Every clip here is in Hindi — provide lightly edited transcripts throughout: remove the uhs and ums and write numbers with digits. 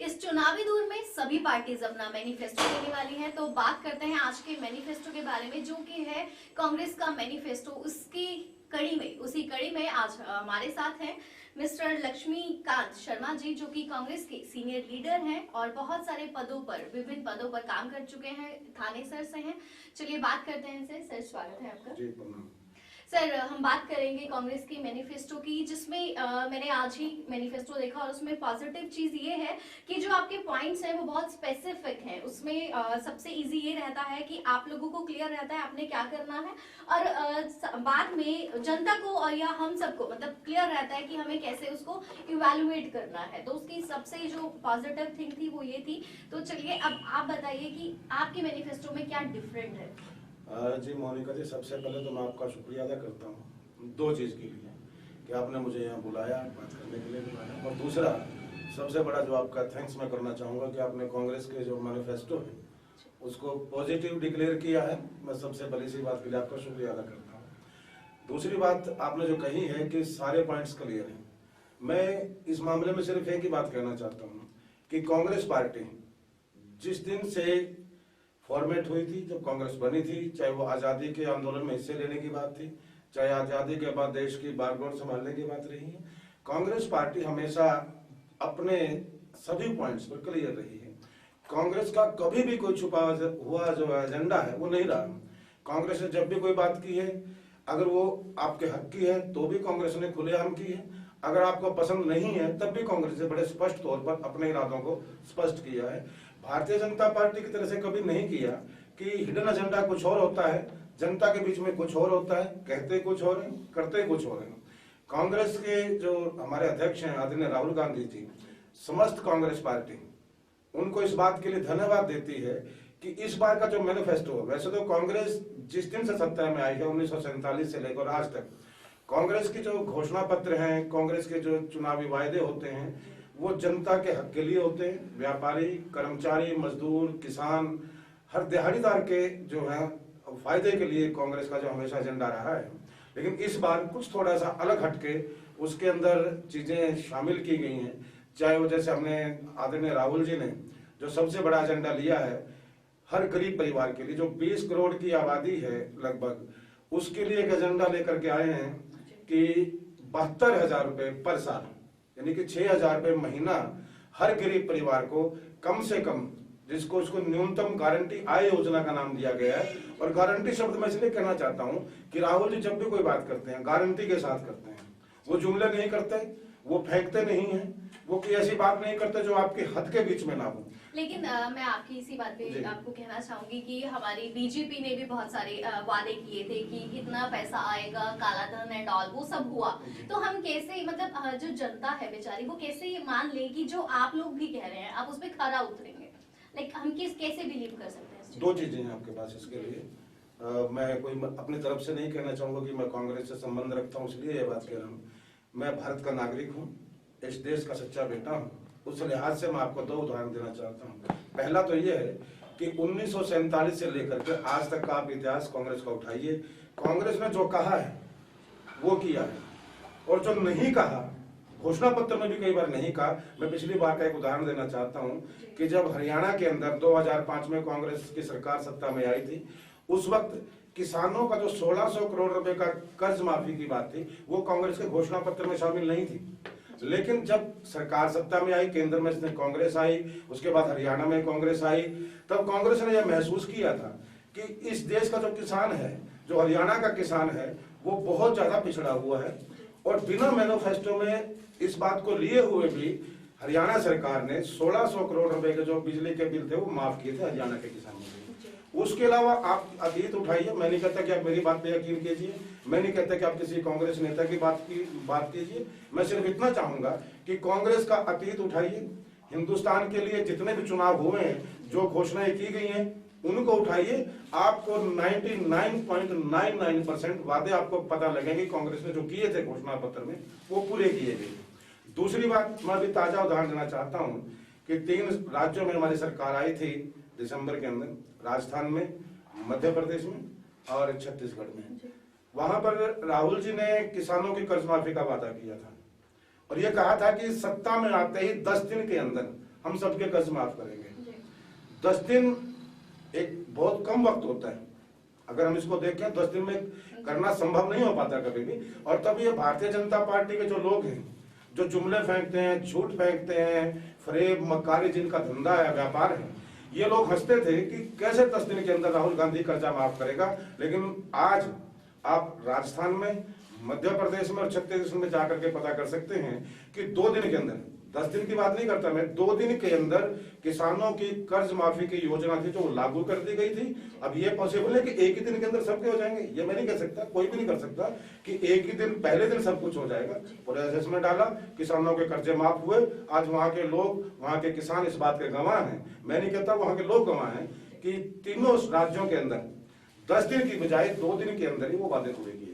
इस चुनावी दौर में सभी पार्टीज अपना मैनिफेस्टो देने वाली हैं, तो बात करते हैं आज के मैनिफेस्टो के बारे में, जो कि है कांग्रेस का मैनिफेस्टो। उसी कड़ी में आज हमारे साथ हैं मिस्टर लक्ष्मीकांत शर्मा जी, जो कि कांग्रेस के सीनियर लीडर हैं और बहुत सारे विभिन्न पदों पर काम कर चुके हैं, थाने सर से हैं। चलिए बात करते हैं इनसे। सर, स्वागत है आपका। जी, प्रणाम। सर, हम बात करेंगे कांग्रेस की मैनिफेस्टो की, जिसमें मैंने आज ही मैनिफेस्टो देखा और उसमें पॉजिटिव चीज ये है कि जो आपके पॉइंट्स हैं वो बहुत स्पेसिफिक हैं। उसमें सबसे इजी ये रहता है कि आप लोगों को क्लियर रहता है आपने क्या करना है, और बाद में जनता को और या हम सबको मतलब क्लियर रहता है कि हमें कैसे उसको इवेलुएट करना है। तो उसकी सबसे जो पॉजिटिव थिंग थी वो ये थी। तो चलिए अब आप बताइए कि आपके मैनिफेस्टो में क्या डिफरेंट है। जी मोनिका जी, सबसे पहले तो मैं आपका शुक्रिया अदा करता हूँ दो चीज़ के लिए कि आपने मुझे यहाँ बुलाया, बात करने के लिए बुलाया, और दूसरा सबसे बड़ा जो आपका थैंक्स मैं करना चाहूँगा कि आपने कांग्रेस के जो मैनिफेस्टो है उसको पॉजिटिव डिक्लेयर किया है। मैं सबसे बड़ी सी बात के लिए आपका शुक्रिया अदा करता हूँ। दूसरी बात आपने जो कही है कि सारे पॉइंट्स क्लियर हैं, मैं इस मामले में सिर्फ एक ही बात कहना चाहता हूँ कि कांग्रेस पार्टी जिस दिन से फॉर्मेट हुई थी, जब कांग्रेस बनी थी, चाहे वो आज़ादी के आंदोलन में हिस्से लेने की बात थी, चाहे आज़ादी के बाद देश की बागडोर संभालने की बात रही है, कांग्रेस पार्टी हमेशा अपने सभी पॉइंट्स पर क्लियर रही है। कांग्रेस का कभी भी कोई छुपा हुआ जो एजेंडा है वो नहीं रहा। कांग्रेस ने जब भी कोई बात की है, अगर वो आपके हक की है तो भी कांग्रेस ने खुलेआम की है, अगर आपको पसंद नहीं है तब भी कांग्रेस ने बड़े स्पष्ट तौर पर अपने इरादों को स्पष्ट किया है। भारतीय जनता पार्टी की तरह से कभी नहीं किया कि हिडन एजेंडा कुछ और होता है, जनता के बीच में कुछ और होता है, कहते कुछ और हैं, करते कुछ और हैं। कांग्रेस के जो हमारे अध्यक्ष हैं आदरणीय राहुल गांधी जी, समस्त कांग्रेस पार्टी उनको इस बात के लिए धन्यवाद देती है कि इस बार का जो मैनिफेस्टो है, वैसे तो कांग्रेस जिस दिन से सत्ता में आई है 1947 से लेकर आज तक, कांग्रेस की जो घोषणा पत्र हैं, कांग्रेस के जो चुनावी वायदे होते हैं वो जनता के हक के लिए होते हैं। व्यापारी, कर्मचारी, मजदूर, किसान, हर दिहाड़ीदार के जो है फायदे के लिए कांग्रेस का जो हमेशा एजेंडा रहा है। लेकिन इस बार कुछ थोड़ा सा अलग हटके उसके अंदर चीजें शामिल की गई हैं। चाहे वो जैसे हमने आदरणीय राहुल जी ने जो सबसे बड़ा एजेंडा लिया है, हर गरीब परिवार के लिए जो 20 करोड़ की आबादी है लगभग, उसके लिए एक एजेंडा लेकर के आए हैं कि 72,000 रुपए पर साल, यानी कि 6,000 रुपए महीना हर गरीब परिवार को कम से कम, जिसको उसको न्यूनतम गारंटी आय योजना का नाम दिया गया है। और गारंटी शब्द मैं इसलिए कहना चाहता हूं कि राहुल जी जब भी कोई बात करते हैं गारंटी के साथ करते हैं, वो जुमले नहीं करते, वो फेंकते नहीं है, वो कोई ऐसी बात नहीं करते जो आपके हद के बीच में ना हो। लेकिन मैं आपकी इसी बात पे आपको कहना चाहूंगी कि हमारी बीजेपी ने भी बहुत सारे वादे किए थे कि इतना पैसा आएगा, काला धन एंड ऑल, वो सब हुआ। तो हम कैसे, मतलब जो जनता है बेचारी, वो कैसे ये मान लेगी जो आप लोग भी कह रहे हैं, आप उस पर खरा उतरेंगे? लाइक हम कैसे बिलीव कर सकते हैं? दो चीजें हैं आपके पास इसके लिए। मैं कोई अपनी तरफ से नहीं कहना चाहूंगा कि मैं कांग्रेस से संबंध रखता हूँ इसलिए ये बात कह रहा हूँ। मैं भारत का नागरिक हूँ, इस देश का सच्चा बेटा हूँ। उस लिहाज से मैं आपको दो उदाहरण देना चाहता हूँ। पहला तो ये है कि 1947 से लेकर के आज तक का आप इतिहास कांग्रेस का उठाइए, कांग्रेस ने जो कहा है वो किया है, और जो नहीं कहा, घोषणा पत्र में भी कई बार नहीं कहा। मैं पिछली बार का एक उदाहरण देना चाहता हूं कि जब हरियाणा के अंदर 2005 में कांग्रेस की सरकार सत्ता में आई थी, उस वक्त किसानों का जो 1600 करोड़ रुपए का कर्ज माफी की बात थी, वो कांग्रेस के घोषणा पत्र में शामिल नहीं थी। लेकिन जब सरकार सत्ता में आई, केंद्र में कांग्रेस आई, उसके बाद हरियाणा में कांग्रेस आई, तब कांग्रेस ने यह महसूस किया था कि इस देश का जो किसान है, जो हरियाणा का किसान है, वो बहुत ज्यादा पिछड़ा हुआ है। और बिना मैनिफेस्टो में इस बात को लिए हुए भी हरियाणा सरकार ने 1600 करोड़ रुपए के जो बिजली के बिल थे वो माफ किए थे हरियाणा के किसानों के। उसके अलावा आप अतीत उठाइए, मैं नहीं कहता कि आप मेरी बात पे यकीन कीजिए, मैं नहीं कहता कि आप किसी कांग्रेस नेता की बात कीजिए, मैं सिर्फ इतना चाहूंगा कि कांग्रेस का अतीत उठाइए, हिंदुस्तान के लिए जितने भी चुनाव हुए हैं, जो घोषणाएं की गई हैं, उनको उठाइए। आपको 99.99% वादे आपको पता लगेंगे कांग्रेस ने जो किए थे घोषणा पत्र में, वो पूरे किए गए। दूसरी बात, मैं अभी ताजा उदाहरण देना चाहता हूं कि 3 राज्यों में हमारी सरकार आई थी दिसंबर के अंदर, राजस्थान में, मध्य प्रदेश में और छत्तीसगढ़ में। वहां पर राहुल जी ने किसानों की कर्ज माफी का वादा किया था और यह कहा था कि सत्ता में आते ही 10 दिन के अंदर हम सबके कर्ज माफ करेंगे। जी। 10 दिन एक बहुत कम वक्त होता है, अगर हम इसको देखें 10 दिन में करना संभव नहीं हो पाता कभी भी। और तब ये भारतीय जनता पार्टी के जो लोग हैं, जो जुमले फेंकते हैं, झूठ फेंकते हैं, फरेब मक्कारी जिनका धंधा है, व्यापार है, ये लोग हंसते थे कि कैसे 10 दिन के अंदर राहुल गांधी कर्जा माफ करेगा। लेकिन आज आप राजस्थान में, मध्य प्रदेश में और छत्तीसगढ़ में जाकर के पता कर सकते हैं कि 2 दिन के अंदर, 10 दिन की बात नहीं करता मैं, 2 दिन के अंदर किसानों की कर्ज माफी की योजना थी जो लागू कर दी गई थी। अब ये पॉसिबल है कि एक ही दिन के अंदर सबके हो जाएंगे, ये मैं नहीं कह सकता, कोई भी नहीं कर सकता कि एक ही दिन पहले दिन सब कुछ हो जाएगा। पूरे असेसमेंट डाला, किसानों के कर्जे माफ हुए। आज वहां के लोग, वहां के किसान इस बात के गवाह हैं, मैं नहीं कहता, वहां के लोग गवाह हैं कि तीनों राज्यों के अंदर 10 दिन की बजाय 2 दिन के अंदर ही वो वादे पूरे किए गए।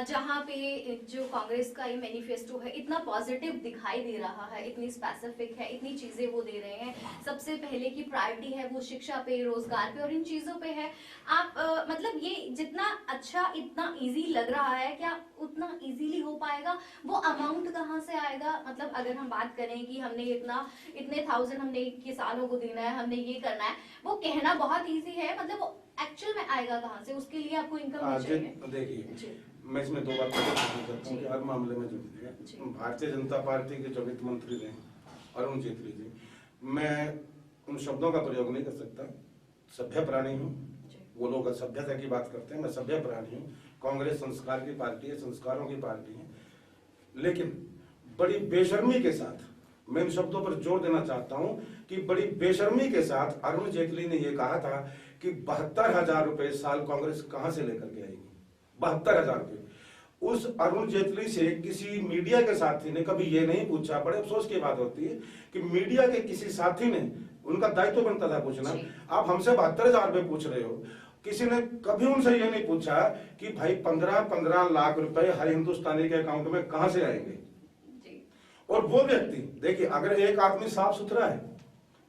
जहाँ पे जो कांग्रेस का ये मैनिफेस्टो है इतना पॉजिटिव दिखाई दे रहा है, इतनी स्पेसिफिक है, इतनी चीजें वो दे रहे हैं। सबसे पहले की प्रायोरिटी है वो शिक्षा पे, रोजगार पे और इन चीजों पे है। आप मतलब ये जितना अच्छा, इतना इजी लग रहा है, क्या उतना इजीली हो पाएगा? वो अमाउंट कहाँ से आएगा? मतलब अगर हम बात करें कि हमने इतने 1000 हमने किसानों को देना है, हमने ये करना है, वो कहना बहुत ईजी है, मतलब वो एक्चुअल में आएगा कहाँ से? उसके लिए आपको इनकम भी चाहिए। देखिए, मैं इसमें 2 बात करना चाहता हूँ कि हर मामले में जो है भारतीय जनता पार्टी के जो वित्त मंत्री थे अरुण जेटली जी, मैं उन शब्दों का प्रयोग नहीं कर सकता। सभ्य प्राणी हूँ, वो लोग असभ्यता की बात करते हैं, मैं सभ्य प्राणी हूँ। कांग्रेस संस्कार की पार्टी है, संस्कारों की पार्टी है, लेकिन बड़ी बेशर्मी के साथ मैं इन शब्दों पर जोर देना चाहता हूं कि बड़ी बेशर्मी के साथ अरुण जेटली ने यह कहा था कि 72,000 रुपए साल कांग्रेस कहां से लेकर के आएगी। 72,000 रुपए। उस अरुण जेटली से किसी मीडिया के साथी ने कभी ये नहीं पूछा, बड़े अफसोस की बात होती है कि मीडिया के किसी साथी ने, उनका दायित्व बनता था पूछना, आप हमसे 72,000 रुपए पूछ रहे हो, किसी ने कभी उनसे ये नहीं पूछा कि भाई 15-15 लाख रुपए हर हिंदुस्तानी के अकाउंट में कहां से आएंगे। और वो व्यक्ति, देखिए, अगर एक आदमी साफ सुथरा है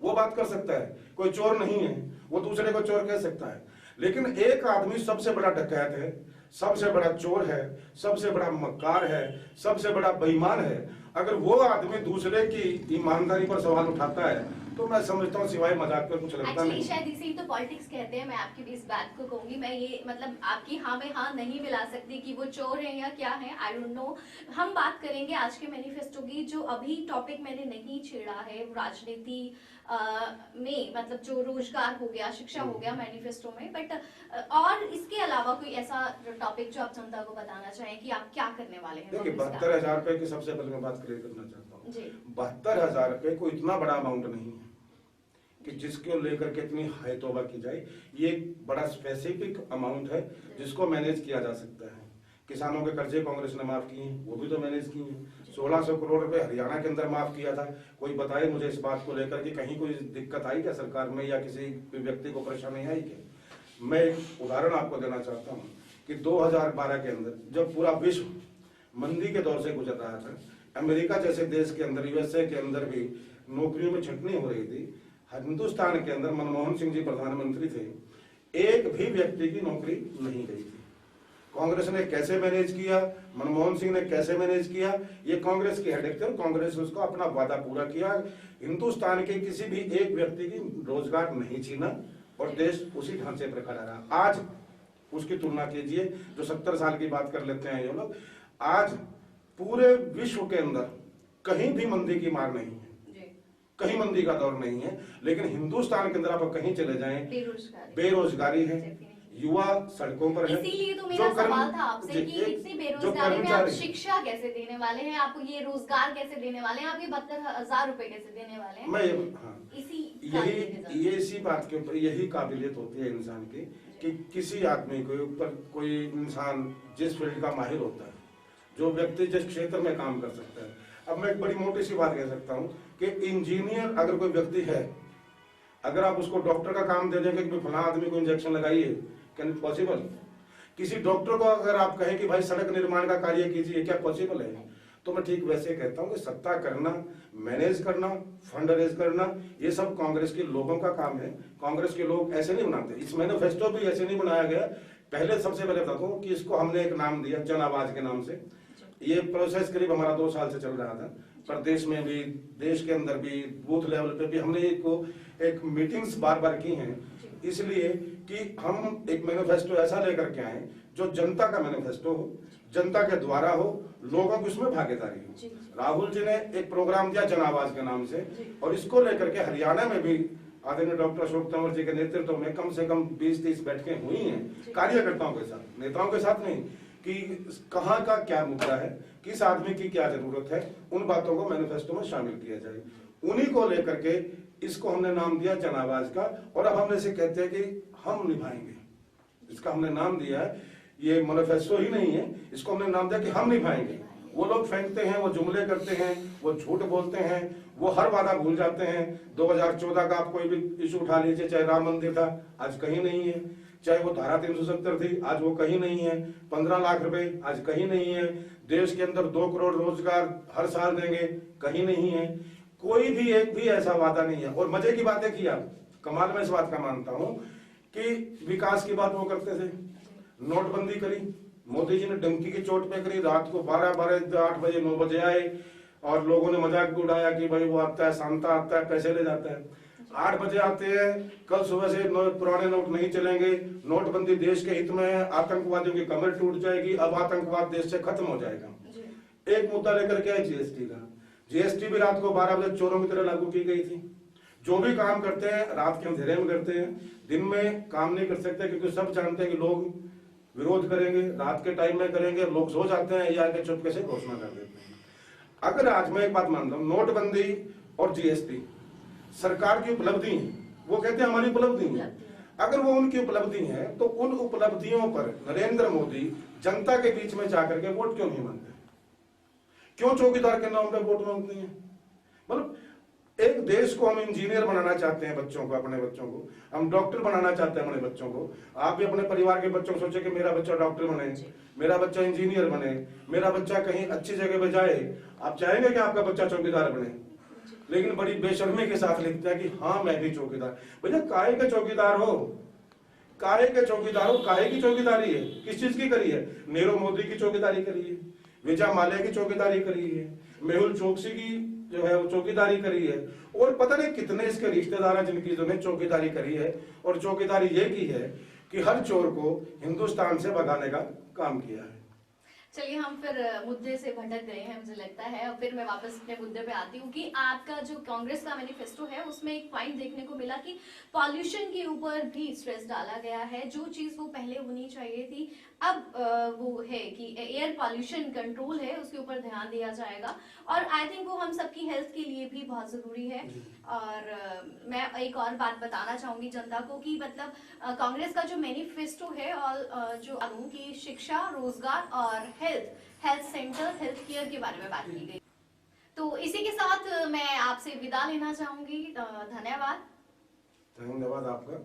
वो बात कर सकता है, कोई चोर नहीं है, वो दूसरे को चोर कह सकता है, लेकिन एक आदमी सबसे बड़ा डकैत है, सबसे बड़ा चोर है, सबसे बड़ा मक्कार है, सबसे बड़ा बेईमान है, अगर वो आदमी दूसरे की ईमानदारी पर सवाल उठाता है तो मैं समझता हूँ सिवाय मजाक कर कुछ लगता नहीं। शायद इसी तो पॉलिटिक्स कहते हैं। मैं आपकी भी इस बात को कहूंगी, मैं ये मतलब आपकी हाँ में हाँ नहीं मिला सकती कि वो चोर है या क्या है, आई डोंट नो। हम बात करेंगे आज के मैनिफेस्टो की। जो अभी टॉपिक मैंने नहीं छेड़ा है राजनीति में, मतलब जो रोजगार हो गया, शिक्षा हो गया मैनिफेस्टो में, बट और इसके अलावा कोई ऐसा टॉपिक जो आप जनता को बताना चाहें कि आप क्या करने वाले हैं? देखिए, 72,000 रुपए की सबसे पहले मैं बात क्लियर करना चाहता हूँ। 72,000 रुपए कोई इतना बड़ा अमाउंट नहीं है कि जिसको लेकर के इतनी हाई तौबा की जाए। ये एक बड़ा स्पेसिफिक अमाउंट है जिसको मैनेज किया जा सकता है। किसानों के कर्जे कांग्रेस ने माफ किए हैं, वो भी तो मैनेज किए हैं। 1600 करोड़ रुपए हरियाणा के अंदर माफ किया था। कोई बताए मुझे इस बात को लेकर कि कहीं कोई दिक्कत आई क्या सरकार में, या किसी व्यक्ति को परेशानी आई क्या? मैं एक उदाहरण आपको देना चाहता हूँ कि 2012 के अंदर जब पूरा विश्व मंदी के दौर से गुजर रहा था, अमेरिका जैसे देश के अंदर, यूएसए के अंदर भी नौकरियों में छंटनी हो रही थी, हिंदुस्तान के अंदर मनमोहन सिंह जी प्रधानमंत्री थे, एक भी व्यक्ति की नौकरी नहीं गई थी। कांग्रेस ने कैसे मैनेज किया, मनमोहन सिंह ने कैसे मैनेज किया, ये कांग्रेस की हेडेक थे और कांग्रेस ने उसको अपना वादा पूरा किया। हिंदुस्तान के किसी भी एक व्यक्ति की रोजगार नहीं छीना और देश उसी ढांचे पर खड़ा रहा। आज उसकी तुलना कीजिए, जो 70 साल की बात कर लेते हैं ये लोग, आज पूरे विश्व के अंदर कहीं भी मंदी की मार नहीं है, कहीं मंदी का दौर नहीं है, लेकिन हिंदुस्तान के अंदर आप कहीं चले जाएं बेरोजगारी है, युवा सड़कों पर है। इसीलिए तो मेरा सवाल था आपसे कि इतनी बेरोजगारी में आप शिक्षा कैसे देने वाले हैं, आप ये रोजगार कैसे देने वाले हैं, आप ये 72,000 रुपए कैसे देने वाले हैं? इसी बात के ऊपर यही काबिलियत होती है इंसान की कि किसी आदमी के ऊपर कोई इंसान जिस फील्ड का माहिर होता है, जो व्यक्ति जिस क्षेत्र में काम कर सकता है। अब मैं एक बड़ी मोटी सी बात कह सकता हूँ कि इंजीनियर अगर कोई व्यक्ति है, अगर आप उसको डॉक्टर का काम दे देंगे कि फलां आदमी को इंजेक्शन लगाइए, कैन इट पॉसिबल? किसी डॉक्टर को अगर आप कहें कि भाई सड़क निर्माण का कार्य कीजिए, क्या पॉसिबल है? तो मैं ठीक वैसे कहता हूँ कि सत्ता करना, मैनेज करना, फंड रेज करना, ये सब कांग्रेस के लोगों का काम है। कांग्रेस के लोग ऐसे नहीं बनाते, इस मैनिफेस्टो भी ऐसे नहीं बनाया गया। पहले सबसे पहले बता दूं कि इसको हमने एक नाम दिया, जन आवाज के नाम से। ये प्रोसेस करीब हमारा 2 साल से चल रहा था। प्रदेश में भी, देश के अंदर भी, बूथ लेवल पे भी हमने एक मीटिंग्स बार बार की हैं, इसलिए कि हम एक मैनिफेस्टो ऐसा लेकर के आए जो जनता का मैनिफेस्टो हो, जनता के द्वारा हो, लोगों की उसमें भागीदारी हो। राहुल जी ने एक प्रोग्राम दिया जन आवाज के नाम से, और इसको लेकर के हरियाणा में भी आदरणीय डॉक्टर अशोक तंवर जी के नेतृत्व में कम से कम 20-30 बैठकें हुई हैं कार्यकर्ताओं के साथ, नेताओं के साथ नहीं, कि कहाँ का क्या मुद्दा है, किस आदमी की क्या जरूरत है, उन बातों को मैनिफेस्टो में शामिल किया जाए। उन्हीं को लेकर के इसको हमने नाम दिया जन आवाज का, और अब हमने से कहते हैं कि हम निभाएंगे। इसका हमने नाम दिया है, ये मैनिफेस्टो ही नहीं है, इसको हमने नाम दिया कि हम निभाएंगे। वो लोग फेंकते हैं, वो जुमले करते हैं, वो झूठ बोलते हैं, वो हर वादा भूल जाते हैं। 2014 का आप कोई भी इशू उठा लीजिए, चाहे राम मंदिर था, आज कहीं नहीं है, चाहे वो धारा 370 थी, आज वो कहीं नहीं है, 15 लाख रुपए आज कहीं नहीं है, देश के अंदर 2 करोड़ रोजगार हर साल देंगे, कहीं नहीं है, कोई भी एक भी ऐसा वादा नहीं है। और मजे की बातें की आप, कमाल में इस बात का मानता हूं कि विकास की बात वो करते थे, नोटबंदी करी, मोदी जी ने डंकी की चोट पे करी, रात को 12 8 बजे 9 बजे आए, और लोगों ने मजाक भी उड़ाया कि भाई वो आता है, सांता आता है, पैसे ले जाता है। 8 बजे आते हैं, कल सुबह से पुराने नोट नहीं चलेंगे, नोटबंदी देश के हित में है, आतंकवादियों की कमर टूट जाएगी, अब आतंकवाद देश से खत्म हो जाएगा। एक मुद्दा लेकर के आए जीएसटी का, जीएसटी भी रात को 12 बजे चोरों की तरह लागू की गई थी। जो भी काम करते हैं रात के अंधेरे में करते हैं, दिन में काम नहीं कर सकते, क्योंकि सब जानते हैं कि लोग विरोध करेंगे, रात के टाइम में करेंगे, लोग सो जाते हैं, या के चुपके से घोषणा कर देते हैं। अगर आज मैं एक बात मानता हूं, नोटबंदी और जीएसटी सरकार की उपलब्धि है, वो कहते हैं हमारी उपलब्धि है, अगर वो उनकी उपलब्धि है तो उन उपलब्धियों पर नरेंद्र मोदी जनता के बीच में जाकर के वोट क्यों नहीं मांगते? क्यों चौकीदार के नाम पे वोट मांगते हैं? मतलब एक देश को हम इंजीनियर बनाना चाहते हैं, बच्चों को, अपने बच्चों को हम डॉक्टर बनाना चाहते हैं, अपने बच्चों को। आप भी अपने परिवार के बच्चों को सोचे कि मेरा बच्चा डॉक्टर बने, मेरा बच्चा इंजीनियर बने, मेरा बच्चा कहीं अच्छी जगह पे जाए। आप चाहेंगे कि आपका बच्चा चौकीदार बने, लेकिन बड़ी बेशर्मी के साथ लिखता है कि हाँ मैं भी चौकीदार। भैया काहे के चौकीदार हो? काहे के चौकीदार हो? काहे की चौकीदारी है? किस चीज की करी है? नीरव मोदी की चौकीदारी करी है, विजय माल्या की चौकीदारी करी है, मेहुल चोकसी की जो है वो चौकीदारी करी है, और पता नहीं कितने इसके रिश्तेदार हैं जिनकी जो है चौकीदारी करी है। और चौकीदारी ये की है कि हर चोर को हिंदुस्तान से भगाने का काम किया है। चलिए हम फिर मुद्दे से भटक गए हैं मुझे लगता है, और फिर मैं वापस अपने मुद्दे पे आती हूँ कि आपका जो कांग्रेस का मैनिफेस्टो है उसमें एक पॉइंट देखने को मिला कि पॉल्यूशन के ऊपर भी स्ट्रेस डाला गया है। जो चीज वो पहले होनी चाहिए थी अब वो है कि एयर पॉल्यूशन कंट्रोल है, उसके ऊपर ध्यान दिया जाएगा, और आई थिंक वो हम सबकी हेल्थ के लिए भी बहुत जरूरी है। और मैं एक और बात बताना चाहूंगी जनता को कि मतलब कांग्रेस का जो मैनिफेस्टो है और जो कानून की शिक्षा, रोजगार और हेल्थ सेंटर, हेल्थ केयर के बारे में बात की गई। तो इसी के साथ मैं आपसे विदा लेना चाहूंगी। धन्यवाद। धन्यवाद आपका।